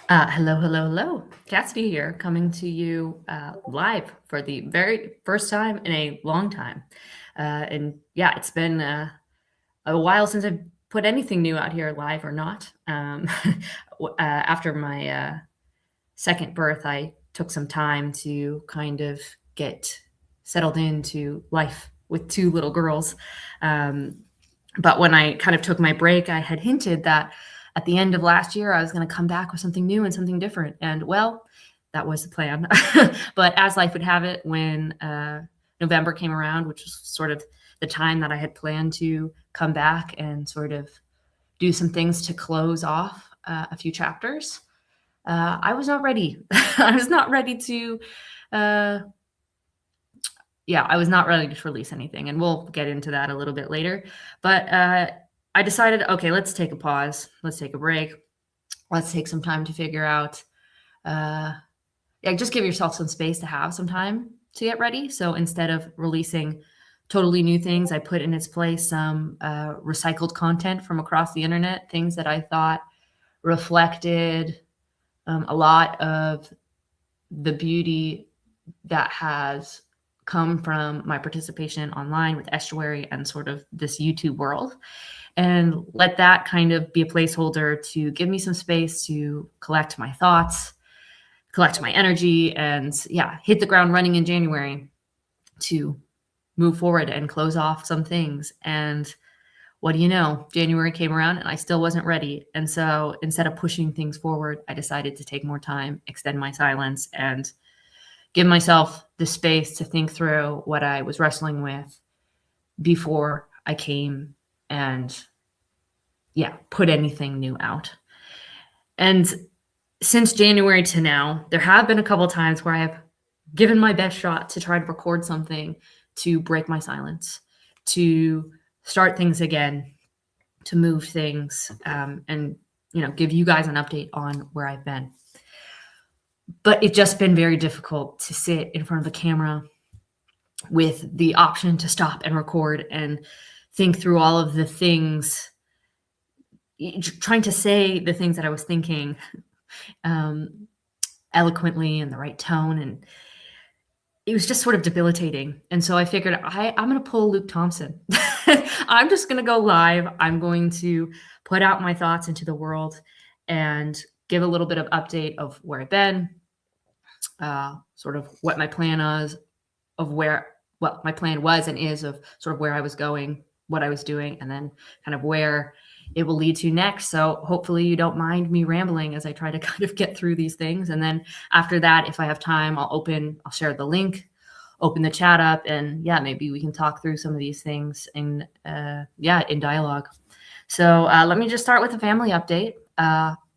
Hello, hello, hello. Cassidy here, coming to you live for the very first time in a long time. And yeah, it's been a while since I've put anything new out here, live or not. After my second birth, I took some time to kind of get settled into life with two little girls. Um, but when I kind of took my break, I had hinted that at the end of last year, I was going to come back with something new and something different. And well, that was the plan. But as life would have it, when November came around, which was sort of the time that I had planned to come back and sort of do some things to close off a few chapters, I was not ready. I was not ready to uh, yeah, I was not ready to release anything, and we'll get into that a little bit later. But I decided, okay, let's take a pause, let's take a break, let's take some time to figure out. Uh, yeah, just give yourself some space to have some time to get ready. So instead of releasing totally new things, I put in its place some recycled content from across the internet, things that I thought reflected a lot of the beauty that has come from my participation online with Estuary and sort of this YouTube world. And let that kind of be a placeholder to give me some space to collect my thoughts, collect my energy, and yeah, hit the ground running in January to move forward and close off some things. And what do you know? January came around and I still wasn't ready. And so instead of pushing things forward, I decided to take more time, extend my silence, and give myself the space to think through what I was wrestling with before I came and yeah, put anything new out. And since January to now, there have been a couple times where I have given my best shot to try to record something to break my silence, to start things again, to move things, and give you guys an update on where I've been. But it's just been very difficult to sit in front of a camera with the option to stop and record and think through all of the things, trying to say the things that I was thinking eloquently in the right tone. And it was just sort of debilitating. And so I figured I'm going to pull Luke Thompson. I'm just going to go live. I'm going to put out my thoughts into the world and give a little bit of update of where I've been, sort of what my plan is, what my plan was and is of sort of where I was going, what I was doing, and then kind of where it will lead to next. So hopefully you don't mind me rambling as I try to kind of get through these things. And then after that, if I have time, I'll share the link, open the chat up, and yeah, maybe we can talk through some of these things in dialogue. So let me just start with a family update.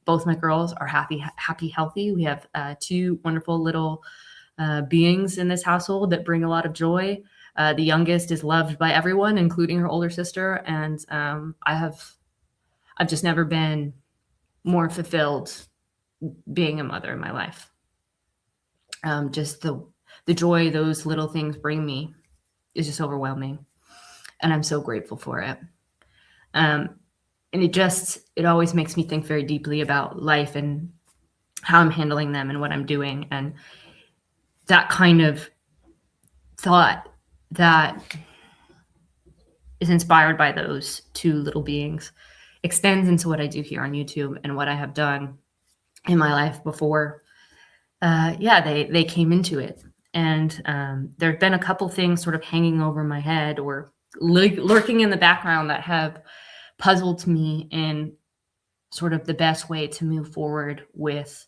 Both my girls are happy, healthy. We have two wonderful little beings in this household that bring a lot of joy. The youngest is loved by everyone, including her older sister, and I've just never been more fulfilled being a mother in my life. Just the joy those little things bring me is just overwhelming, and I'm so grateful for it. And it always makes me think very deeply about life and how I'm handling them and what I'm doing, and that kind of thought that is inspired by those two little beings extends into what I do here on YouTube and what I have done in my life before. They came into it. And there have been a couple things sort of hanging over my head or lurking in the background that have puzzled me in sort of the best way to move forward with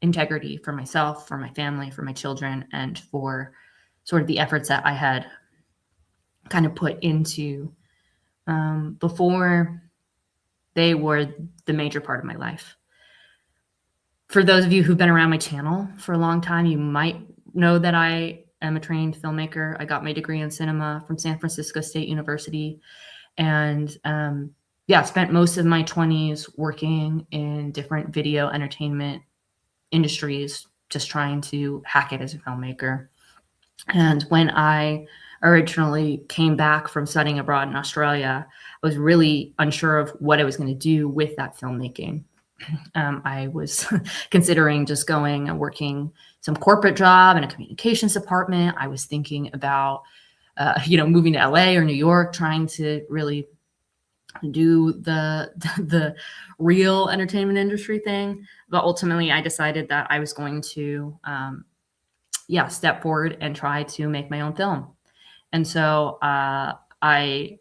integrity for myself, for my family, for my children, and for sort of the efforts that I had kind of put into before they were the major part of my life. For those of you who've been around my channel for a long time, you might know that I am a trained filmmaker. I got my degree in cinema from San Francisco State University, and spent most of my 20s working in different video entertainment industries, just trying to hack it as a filmmaker. And when I originally came back from studying abroad in Australia, I was really unsure of what I was going to do with that filmmaking. I was considering just going and working some corporate job in a communications department. I was thinking about, moving to LA or New York, trying to really do the real entertainment industry thing. But ultimately, I decided that I was going to, step forward and try to make my own film. And so I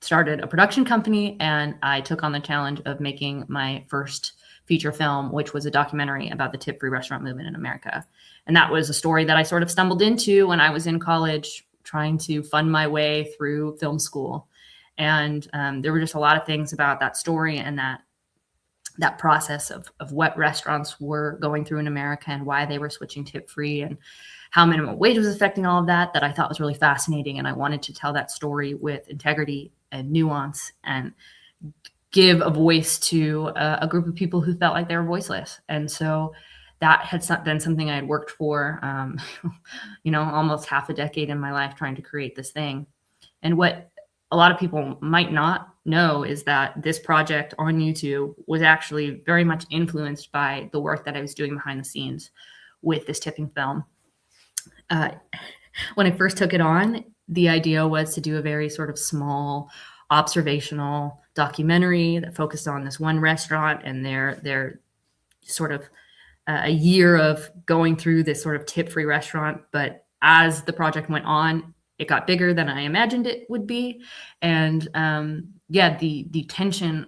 started a production company, and I took on the challenge of making my first feature film, which was a documentary about the tip-free restaurant movement in America. And that was a story that I sort of stumbled into when I was in college, trying to fund my way through film school. And there were just a lot of things about that story and that process of what restaurants were going through in America and why they were switching tip-free and how minimum wage was affecting all of that I thought was really fascinating. And I wanted to tell that story with integrity and nuance and give a voice to a group of people who felt like they were voiceless. And so that had been something I had worked for, almost half a decade in my life, trying to create this thing. And what a lot of people might not know is that this project on YouTube was actually very much influenced by the work that I was doing behind the scenes with this tipping film. When I first took it on, the idea was to do a very sort of small observational documentary that focused on this one restaurant and their sort of a year of going through this sort of tip-free restaurant. But as the project went on, it got bigger than I imagined it would be. And the tension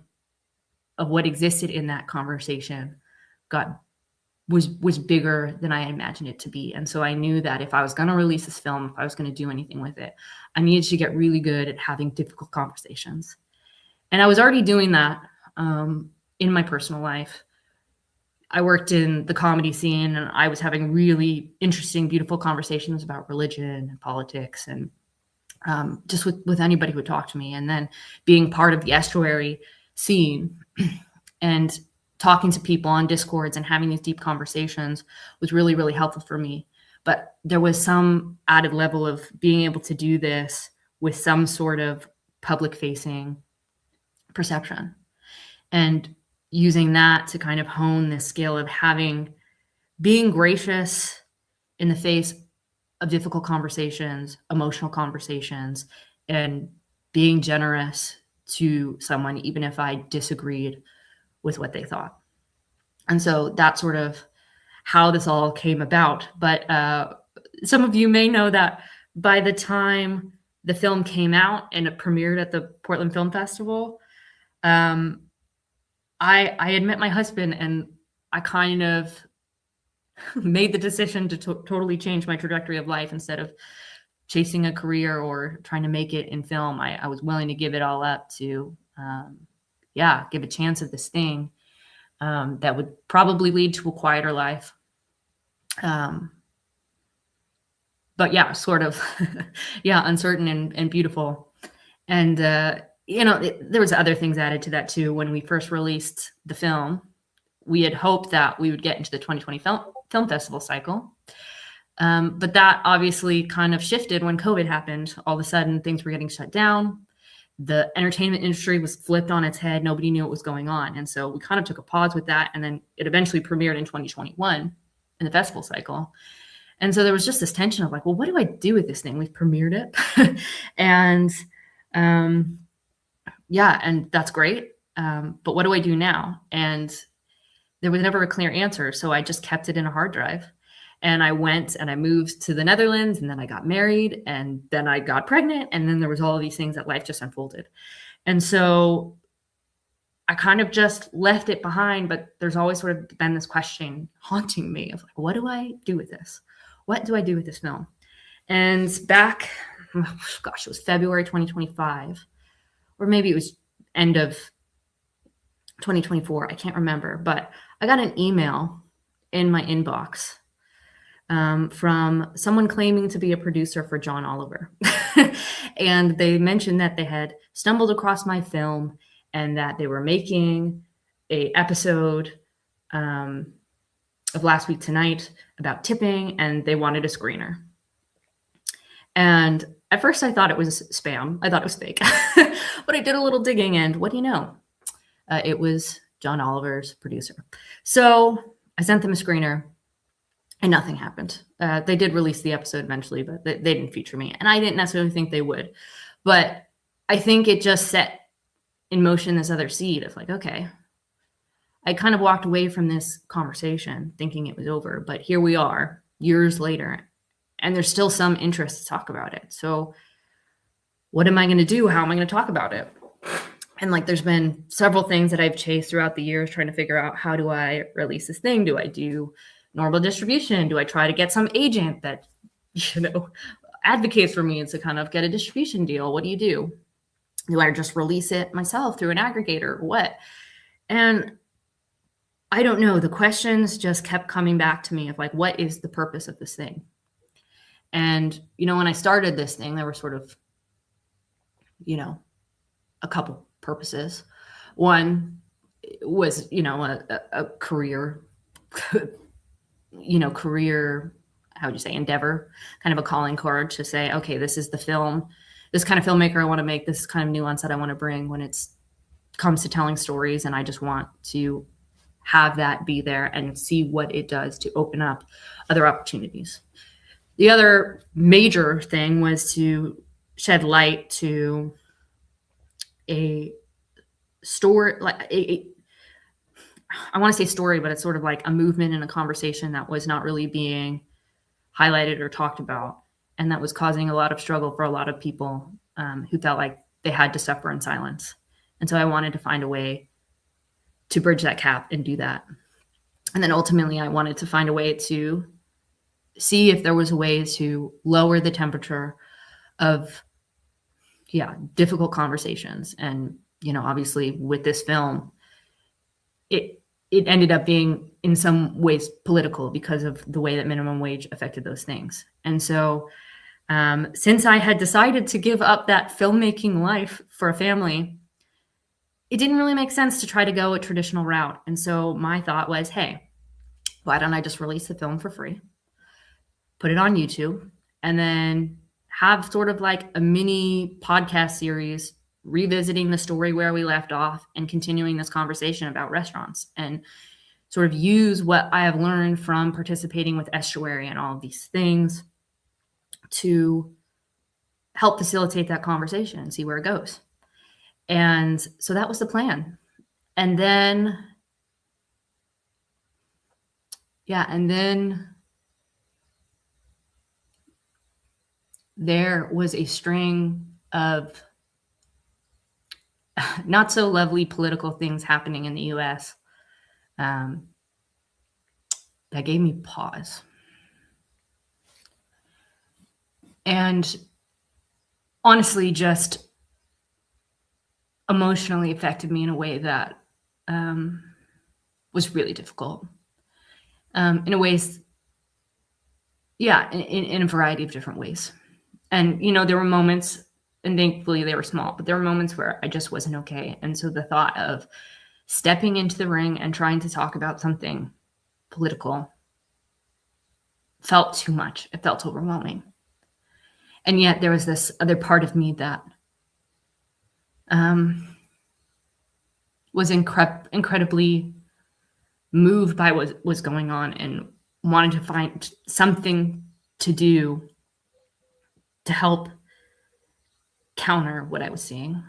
of what existed in that conversation was bigger than I imagined it to be. And so I knew that if I was going to release this film, if I was going to do anything with it, I needed to get really good at having difficult conversations. And I was already doing that in my personal life. I worked in the comedy scene, and I was having really interesting, beautiful conversations about religion and politics, and just with anybody who would talk to me. And then being part of the estuary scene and talking to people on Discords and having these deep conversations was really, really helpful for me. But there was some added level of being able to do this with some sort of public facing perception, and using that to kind of hone this skill of being gracious in the face of difficult conversations, emotional conversations, and being generous to someone, even if I disagreed with what they thought. And so that's sort of how this all came about. But some of you may know that by the time the film came out and it premiered at the Portland Film Festival, I had met my husband, and I kind of made the decision to totally change my trajectory of life. Instead of chasing a career or trying to make it in film, I was willing to give it all up to, give a chance at this thing that would probably lead to a quieter life. But yeah, sort of, uncertain and beautiful. And, there was other things added to that too. When we first released the film, we had hoped that we would get into the 2020 film festival cycle. But that obviously kind of shifted when COVID happened. All of a sudden, things were getting shut down. The entertainment industry was flipped on its head. Nobody knew what was going on. And so we kind of took a pause with that. And then it eventually premiered in 2021 in the festival cycle. And so there was just this tension of like, well, what do I do with this thing? We've premiered it. And and that's great. But what do I do now? And there was never a clear answer. So I just kept it in a hard drive. And I went and I moved to the Netherlands, and then I got married, and then I got pregnant. And then there was all of these things that life just unfolded. And so I kind of just left it behind, but there's always sort of been this question haunting me of like, what do I do with this? What do I do with this film? And back, it was February 2025, or maybe it was end of 2024. I can't remember, but I got an email in my inbox from someone claiming to be a producer for John Oliver. And they mentioned that they had stumbled across my film and that they were making a episode of Last Week Tonight about tipping, and they wanted a screener. And at first I thought it was spam. I thought it was fake. But I did a little digging, and what do you know? It was John Oliver's producer. So I sent them a screener and nothing happened. They did release the episode eventually, but they didn't feature me. And I didn't necessarily think they would. But I think it just set in motion this other seed of like, okay, I kind of walked away from this conversation thinking it was over, but here we are years later, and there's still some interest to talk about it. So what am I going to do? How am I going to talk about it? And like, there's been several things that I've chased throughout the years trying to figure out, how do I release this thing? Do I do normal distribution? Do I try to get some agent that, advocates for me to kind of get a distribution deal? What do you do? Do I just release it myself through an aggregator or what? And I don't know. The questions just kept coming back to me of like, what is the purpose of this thing? And, when I started this thing, there were sort of, a couple purposes. One was, a career, career, how would you say, endeavor, kind of a calling card to say, okay, this is the film, this kind of filmmaker I want to make, this kind of nuance that I want to bring when it comes to telling stories. And I just want to have that be there and see what it does to open up other opportunities. The other major thing was to shed light to a story, like I want to say story, but it's sort of like a movement and a conversation that was not really being highlighted or talked about, and that was causing a lot of struggle for a lot of people who felt like they had to suffer in silence. And so I wanted to find a way to bridge that gap and do that. And then ultimately I wanted to find a way to see if there was a way to lower the temperature of difficult conversations. And obviously with this film, it ended up being in some ways political because of the way that minimum wage affected those things. And so since I had decided to give up that filmmaking life for a family, it didn't really make sense to try to go a traditional route. And so my thought was, hey, why don't I just release the film for free, put it on YouTube, and then have sort of like a mini podcast series revisiting the story where we left off and continuing this conversation about restaurants, and sort of use what I have learned from participating with Estuary and all of these things to help facilitate that conversation and see where it goes. And so that was the plan. And then, there was a string of not so lovely political things happening in the US that gave me pause. And honestly, just emotionally affected me in a way that was really difficult. In a ways, in a variety of different ways. And, there were moments, and thankfully they were small, but there were moments where I just wasn't okay. And so the thought of stepping into the ring and trying to talk about something political felt too much. It felt overwhelming. And yet there was this other part of me that was incredibly moved by what was going on and wanted to find something to do to help counter what I was seeing.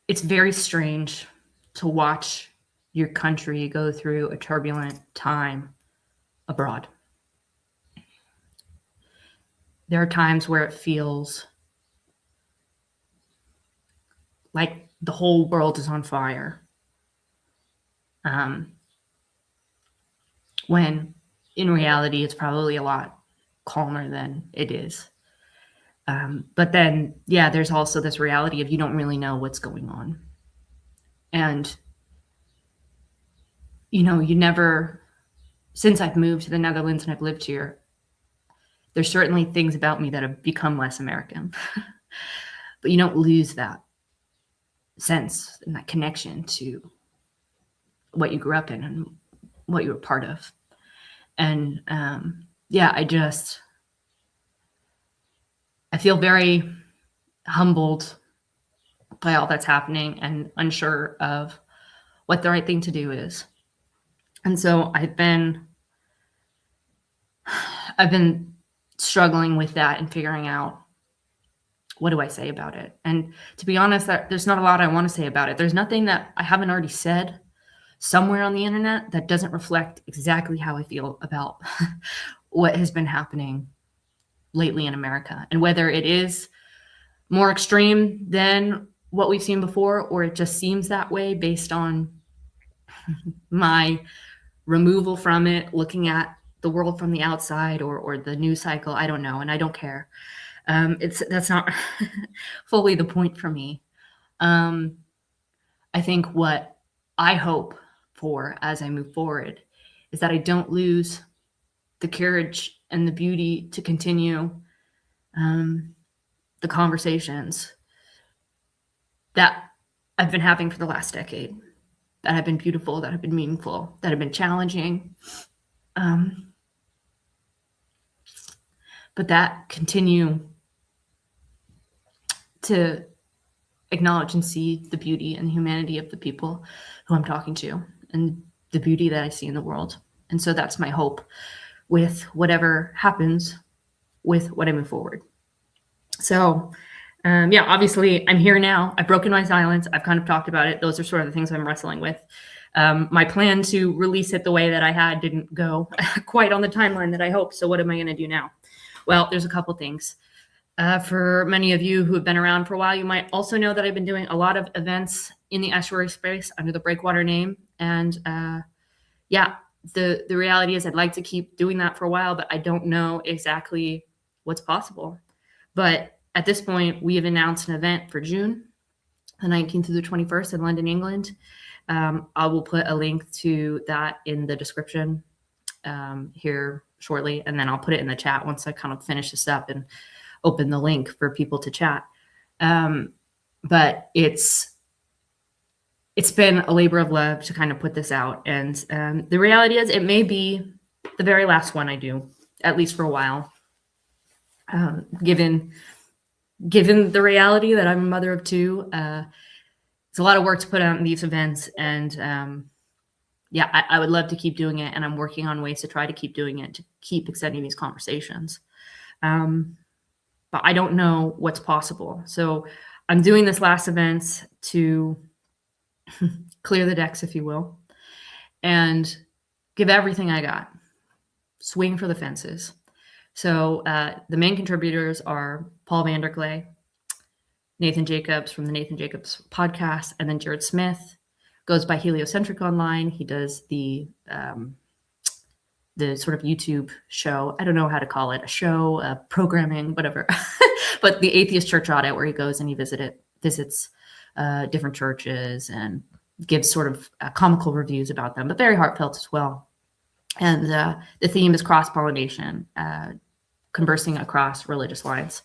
It's very strange to watch your country go through a turbulent time abroad. There are times where it feels like the whole world is on fire. When in reality, it's probably a lot calmer than it is. But then, there's also this reality of you don't really know what's going on. And, you never, since I've moved to the Netherlands and I've lived here, there's certainly things about me that have become less American. But you don't lose that sense and that connection to what you grew up in and what you were part of. And I feel very humbled by all that's happening and unsure of what the right thing to do is. And so I've been struggling with that and figuring out, what do I say about it? And to be honest, there's not a lot I want to say about it. There's nothing that I haven't already said somewhere on the internet that doesn't reflect exactly how I feel about what has been happening lately in America, and whether it is more extreme than what we've seen before, or it just seems that way based on my removal from it, looking at the world from the outside, or the news cycle. I don't know, and I don't care. That's not fully the point for me. I think what I hope for as I move forward is that I don't lose the courage and the beauty to continue the conversations that I've been having for the last decade, that have been beautiful, that have been meaningful, that have been challenging, but that continue to acknowledge and see the beauty and humanity of the people who I'm talking to, and the beauty that I see in the world. And so that's my hope with whatever happens with what I move forward. So obviously I'm here now. I've broken my silence. I've kind of talked about it. Those are sort of the things I'm wrestling with. My plan to release it the way that I had didn't go quite on the timeline that I hoped. So what am I going to do now? Well, there's a couple things. For many of you who have been around for a while, you might also know that I've been doing a lot of events in the estuary space under the Breakwater name. And the reality is I'd like to keep doing that for a while, but I don't know exactly what's possible. But at this point, we have announced an event for June, the 19th through the 21st in London, England. I will put a link to that in the description here shortly, and then I'll put it in the chat once I kind of finish this up and open the link for people to chat. But it's been a labor of love to kind of put this out. And the reality is it may be the very last one I do, at least for a while, given the reality that I'm a mother of two. It's a lot of work to put on these events. And I would love to keep doing it. And I'm working on ways to try to keep doing it, to keep extending these conversations. But I don't know what's possible. So I'm doing this last event to clear the decks, if you will, and give everything I got, swing for the fences. So the main contributors are Paul Vanderklay, Nathan Jacobs from the Nathan Jacobs podcast, and then Jared Smith, goes by Heliocentric Online. He does the sort of YouTube show. I don't know how to call it, a show, programming, whatever. But the Atheist Church Audit, where he goes and he visits different churches and gives sort of comical reviews about them, but very heartfelt as well. And the theme is cross-pollination, conversing across religious lines.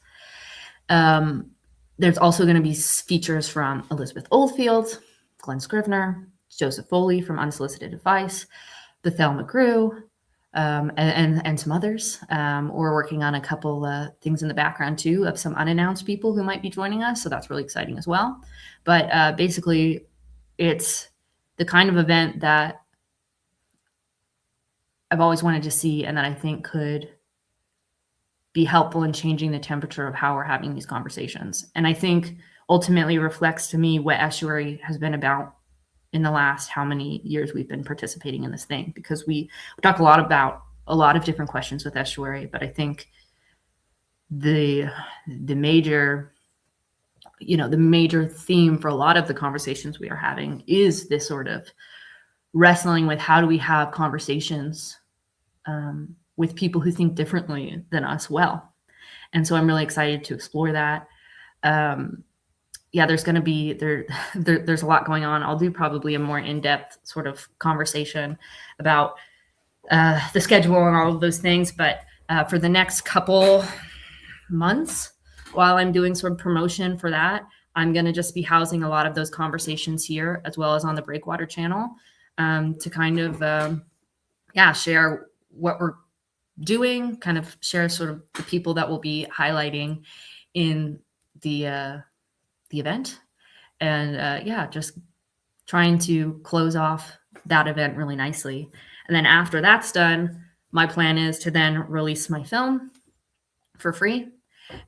There's also going to be features from Elizabeth Oldfield, Glenn Scrivener, Joseph Foley from Unsolicited Advice, Bethel McGrew, and some others. We're working on a couple things in the background too of some unannounced people who might be joining us. So that's really exciting as well. But basically, it's the kind of event that I've always wanted to see, and that I think could be helpful in changing the temperature of how we're having these conversations. And I think ultimately reflects to me what Estuary has been about in the last how many years we've been participating in this thing, because we talk a lot about a lot of different questions with Estuary, but I think the major theme for a lot of the conversations we are having is this sort of wrestling with how do we have conversations with people who think differently than us well. And so I'm really excited to explore that. There's going to be there's a lot going on. I'll do probably a more in-depth sort of conversation about the schedule and all of those things. But for the next couple months, while I'm doing sort of promotion for that, I'm going to just be housing a lot of those conversations here, as well as on the Breakwater channel, to kind of share what we're doing, kind of share sort of the people that we'll be highlighting in the event. And yeah, just trying to close off that event really nicely. And then after that's done, my plan is to then release my film for free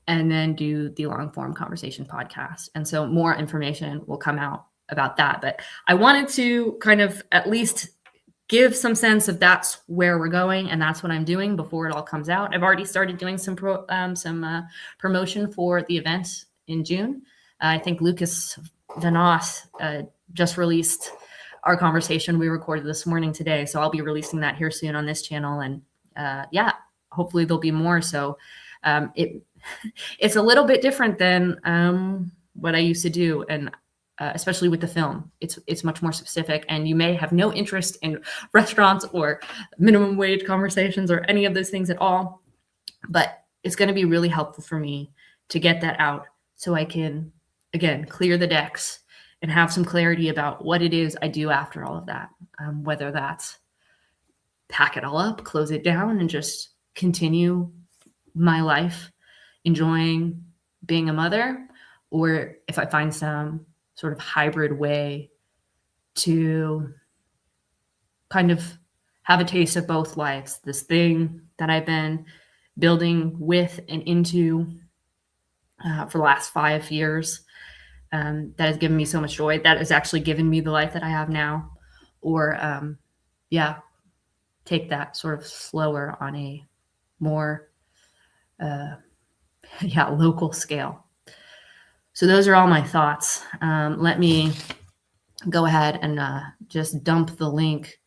and then do the long form conversation podcast. And so more information will come out about that. But I wanted to kind of at least give some sense of that's where we're going and that's what I'm doing before it all comes out. I've already started doing some promotion for the event in June. I think Lucas Vanos just released our conversation we recorded this morning today. So I'll be releasing that here soon on this channel. And yeah, hopefully there'll be more. So it's a little bit different than what I used to do. And especially with the film, it's much more specific, and you may have no interest in restaurants or minimum wage conversations or any of those things at all, but it's going to be really helpful for me to get that out so I can, again, clear the decks and have some clarity about what it is I do after all of that, whether that's pack it all up, close it down, and just continue my life enjoying being a mother, or if I find some sort of hybrid way to kind of have a taste of both lives. This thing that I've been building with and into for the last 5 years that has given me so much joy, that has actually given me the life that I have now. Or yeah, take that sort of slower on a more local scale. So those are all my thoughts. Let me go ahead and just dump the link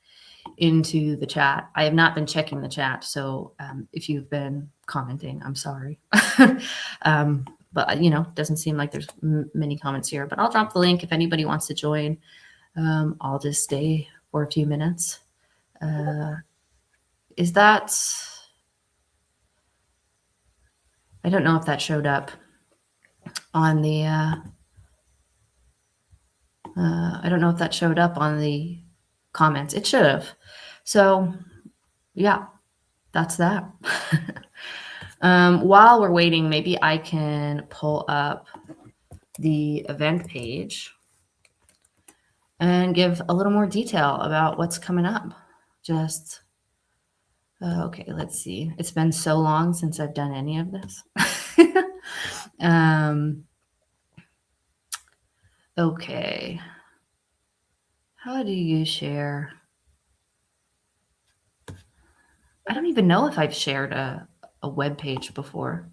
into the chat. I have not been checking the chat, so if you've been commenting, I'm sorry. But doesn't seem like there's many comments here. But I'll drop the link if anybody wants to join. I'll just stay for a few minutes. Is that? I don't know if that showed up on the I don't know if that showed up on the comments. It should have. So yeah, that's that. While we're waiting, maybe I can pull up the event page and give a little more detail about what's coming up. Just okay, let's see. It's been so long since I've done any of this. Okay. How do you share? I don't even know if I've shared a web page before.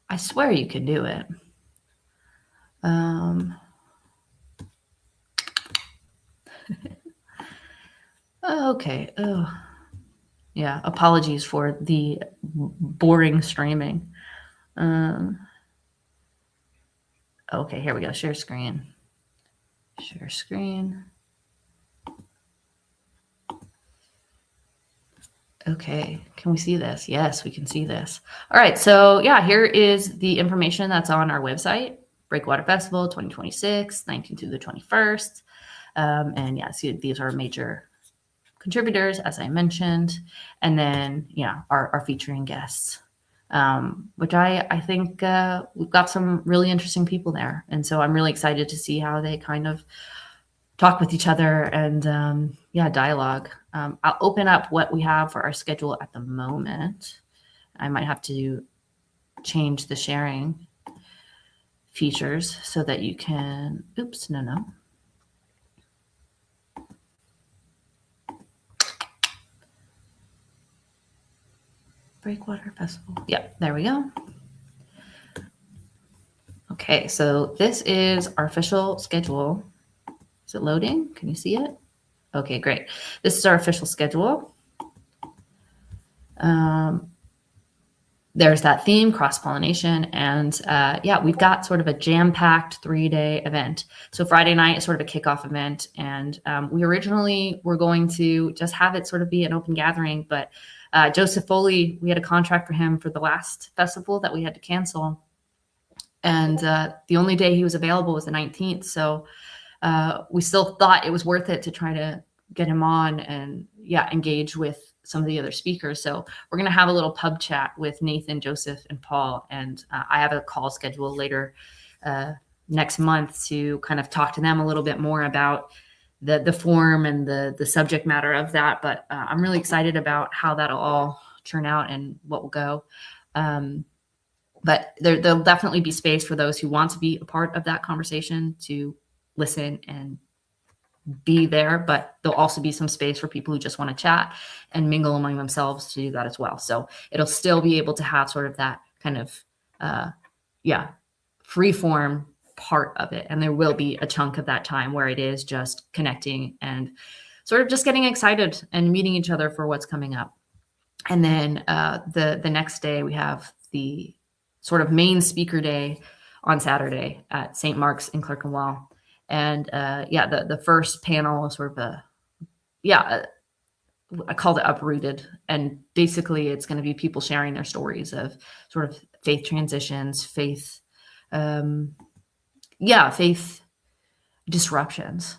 I swear you can do it. Okay. Oh, yeah. Apologies for the boring streaming. Okay, here we go. Share screen. Share screen. Okay, can we see this? Yes, we can see this. All right, so yeah, here is the information that's on our website, Breakwater Festival 2026, 19th through the 21st. And yeah, see, these are major contributors, as I mentioned. And then, yeah, our featuring guests, which I think we've got some really interesting people there. And so I'm really excited to see how they kind of talk with each other and dialogue. I'll open up what we have for our schedule at the moment. I might have to change the sharing features so that you can, no. Breakwater Festival. Yep, there we go. Okay, so this is our official schedule. Is it loading? Can you see it? Okay, great. This is our official schedule. There's that theme, cross-pollination, and we've got sort of a jam-packed 3-day event. So Friday night is sort of a kickoff event, and we originally were going to just have it sort of be an open gathering, but Joseph Foley, we had a contract for him for the last festival that we had to cancel, and the only day he was available was the 19th, so we still thought it was worth it to try to get him on and engage with some of the other speakers. So we're going to have a little pub chat with Nathan, Joseph, and Paul. And I have a call scheduled later next month to kind of talk to them a little bit more about the form and the subject matter of that. But I'm really excited about how that'll all turn out and what will go. But there'll definitely be space for those who want to be a part of that conversation to listen and be there, but there'll also be some space for people who just want to chat and mingle among themselves to do that as well. So it'll still be able to have sort of that kind of, free form part of it. And there will be a chunk of that time where it is just connecting and sort of just getting excited and meeting each other for what's coming up. And then the next day we have the sort of main speaker day on Saturday at St. Mark's in Clerkenwell. And the first panel was sort of I called it Uprooted. And basically it's going to be people sharing their stories of sort of faith transitions, faith disruptions.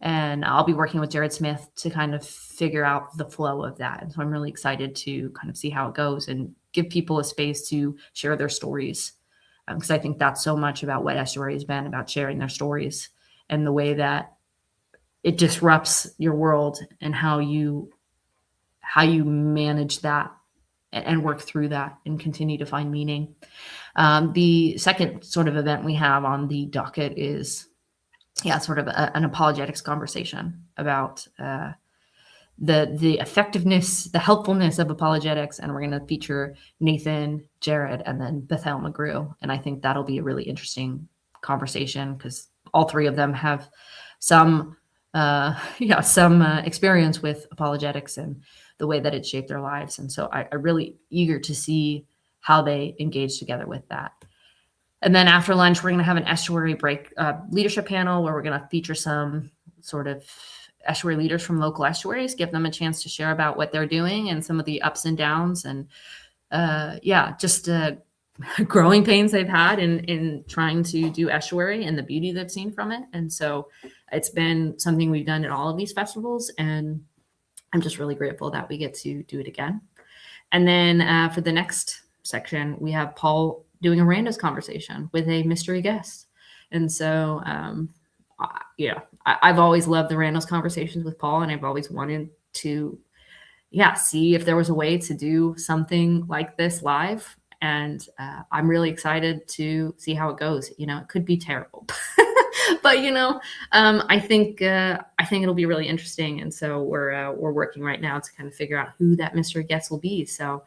And I'll be working with Jared Smith to kind of figure out the flow of that. And so I'm really excited to kind of see how it goes and give people a space to share their stories. Because I think that's so much about what Estuary has been, about sharing their stories and the way that it disrupts your world and how you manage that and work through that and continue to find meaning. The second sort of event we have on the docket is sort of an apologetics conversation about the effectiveness, the helpfulness of apologetics. And we're going to feature Nathan, Jared, and then Bethel McGrew. And I think that'll be a really interesting conversation because all three of them have some experience with apologetics and the way that it shaped their lives. And so I'm really eager to see how they engage together with that. And then after lunch, we're going to have an Estuary break leadership panel where we're going to feature some sort of estuary leaders from local estuaries, give them a chance to share about what they're doing and some of the ups and downs and growing pains they've had in trying to do estuary and the beauty they've seen from it. And so it's been something we've done at all of these festivals, and I'm just really grateful that we get to do it again. And then for the next section, we have Paul doing a randos conversation with a mystery guest. And so, I've always loved the randos conversations with Paul, and I've always wanted to, see if there was a way to do something like this live. And I'm really excited to see how it goes. It could be terrible, but I think it'll be really interesting. And so we're working right now to kind of figure out who that mystery guest will be. So,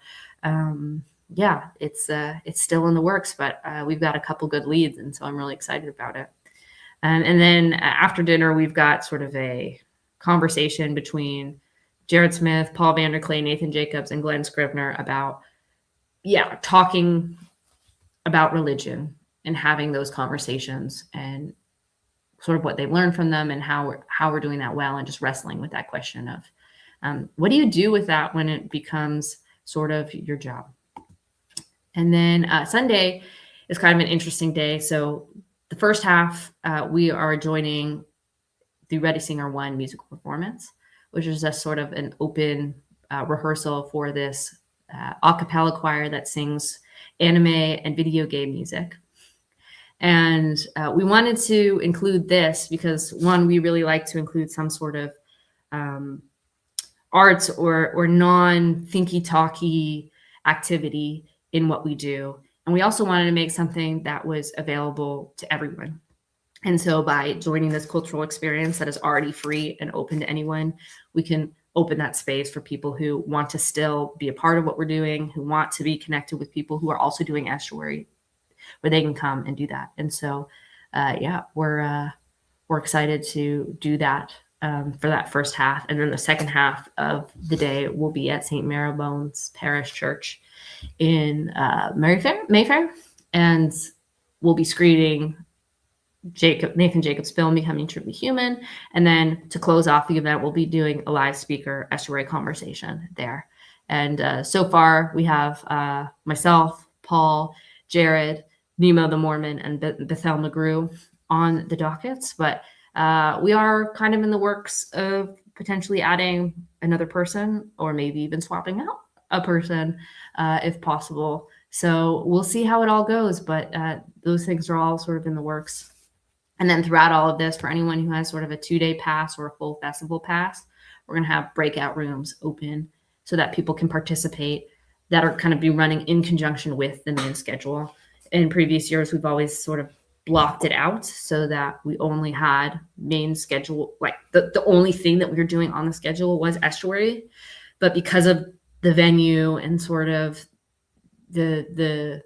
it's still in the works, but we've got a couple good leads, and so I'm really excited about it. And then after dinner, we've got sort of a conversation between Jared Smith, Paul Vanderklay, Nathan Jacobs, and Glenn Scrivener about talking about religion and having those conversations and sort of what they've learned from them and how we're doing that well, and just wrestling with that question of what do you do with that when it becomes sort of your job. And then Sunday is kind of an interesting day. So the first half, we are joining the Ready Singer 1 musical performance, which is a sort of an open rehearsal for this a cappella choir that sings anime and video game music. And we wanted to include this because, one, we really like to include some sort of arts or non-thinky talky activity in what we do. And we also wanted to make something that was available to everyone. And so by joining this cultural experience that is already free and open to anyone, we can open that space for people who want to still be a part of what we're doing, who want to be connected with people who are also doing estuary, where they can come and do that. And so, we're excited to do that for that first half. And then the second half of the day will be at St. Marybone's Parish Church in Mayfair, and we'll be screening Nathan Jacobs' film Becoming Truly Human. And then to close off the event, we'll be doing a live speaker estuary conversation there. And so far we have myself, Paul, Jared, Nemo the Mormon, and Bethel McGrew on the dockets, but we are kind of in the works of potentially adding another person, or maybe even swapping out a person if possible. So we'll see how it all goes, but those things are all sort of in the works. And then throughout all of this, for anyone who has sort of a 2-day pass or a full festival pass, we're going to have breakout rooms open so that people can participate that are kind of be running in conjunction with the main schedule. In previous years, we've always sort of blocked it out so that we only had main schedule, like the only thing that we were doing on the schedule was estuary. But because of the venue and sort of the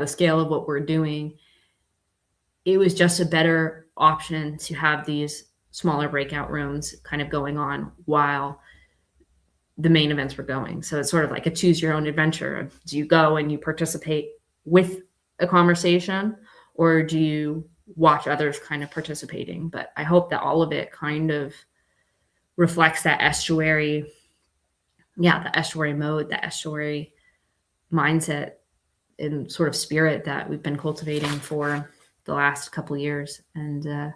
scale of what we're doing, it was just a better option to have these smaller breakout rooms kind of going on while the main events were going. So it's sort of like a choose your own adventure. Do you go and you participate with a conversation, or do you watch others kind of participating? But I hope that all of it kind of reflects that estuary, the estuary mode, the estuary mindset and sort of spirit that we've been cultivating for the last couple of years. And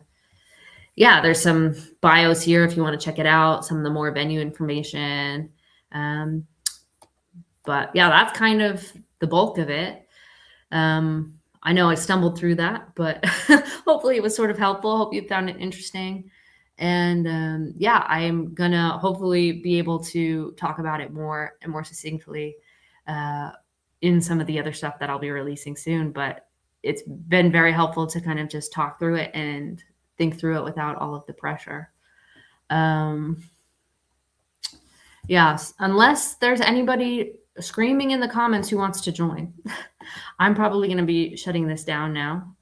there's some bios here if you want to check it out, some of the more venue information. But that's kind of the bulk of it. I know I stumbled through that, but hopefully it was sort of helpful. Hope you found it interesting. And I'm gonna hopefully be able to talk about it more and more succinctly in some of the other stuff that I'll be releasing soon. But it's been very helpful to kind of just talk through it and think through it without all of the pressure. Unless there's anybody screaming in the comments who wants to join, I'm probably going to be shutting this down now.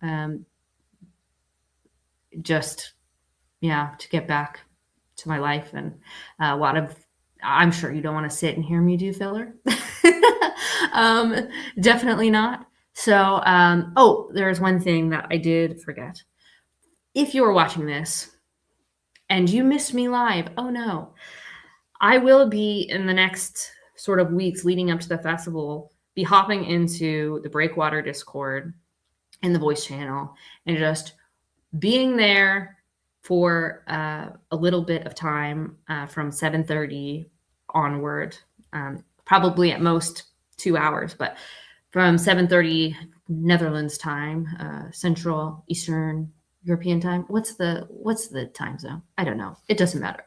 To get back to my life and I'm sure you don't want to sit and hear me do filler. Definitely not. So, there's one thing that I did forget. If you are watching this and you missed me live, oh no, I will be in the next sort of weeks leading up to the festival, be hopping into the Breakwater Discord and the voice channel and just being there for a little bit of time from 7:30 onward, probably at most 2 hours, but from 7:30 Netherlands time, Central Eastern European time. What's the time zone? I don't know. It doesn't matter.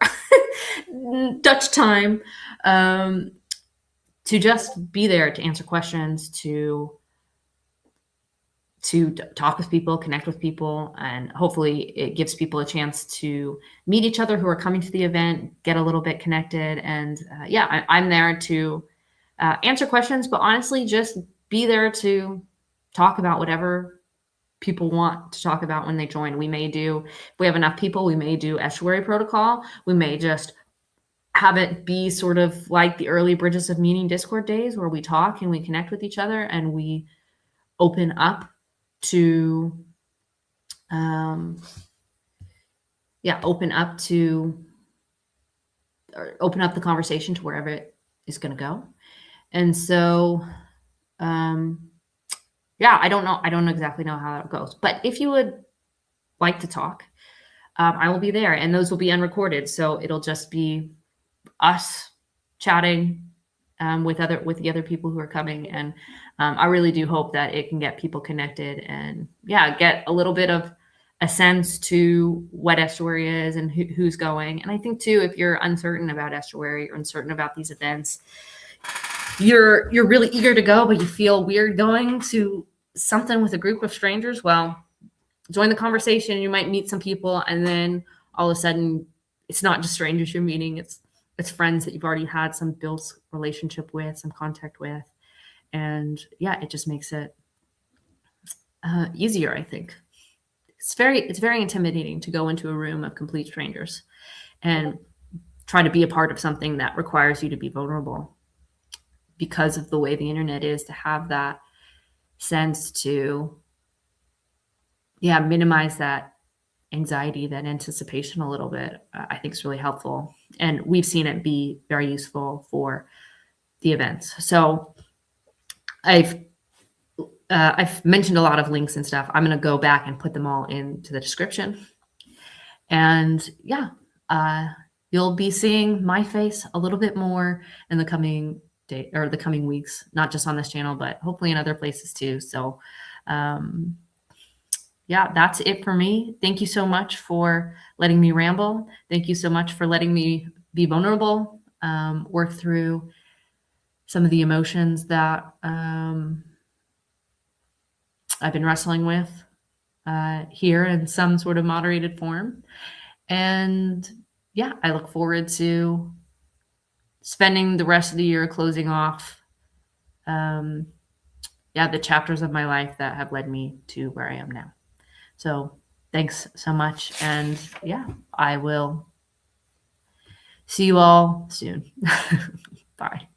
Dutch time, to just be there to answer questions, to talk with people, connect with people, and hopefully it gives people a chance to meet each other who are coming to the event, get a little bit connected. And I'm there to answer questions, but honestly, just be there to talk about whatever people want to talk about when they join. If we have enough people, we may do estuary protocol. We may just have it be sort of like the early Bridges of Meaning Discord days where we talk and we connect with each other and we open up to open up the conversation to wherever it is going to go. And so I don't know exactly how that goes, but if you would like to talk, I will be there, and those will be unrecorded, so it'll just be us chatting with the other people who are coming. And I really do hope that it can get people connected and get a little bit of a sense to what estuary is and who's going. And I think too, if you're uncertain about estuary or uncertain about these events, you're really eager to go, but you feel weird going to something with a group of strangers, well, join the conversation. You might meet some people, and then all of a sudden it's not just strangers you're meeting, it's friends that you've already had some built relationship with, some contact with. And it just makes it easier, I think. It's very intimidating to go into a room of complete strangers and try to be a part of something that requires you to be vulnerable, because of the way the internet is, to have that sense to minimize that anxiety, that anticipation a little bit, I think is really helpful. And we've seen it be very useful for the events. So I've mentioned a lot of links and stuff. I'm going to go back and put them all into the description. And you'll be seeing my face a little bit more in the coming day or the coming weeks, not just on this channel, but hopefully in other places too. So yeah, that's it for me. Thank you so much for letting me ramble. Thank you so much for letting me be vulnerable, work through some of the emotions that I've been wrestling with here in some sort of moderated form. And yeah, I look forward to spending the rest of the year closing off, um, yeah, the chapters of my life that have led me to where I am now. So thanks so much. And yeah, I will see you all soon. Bye.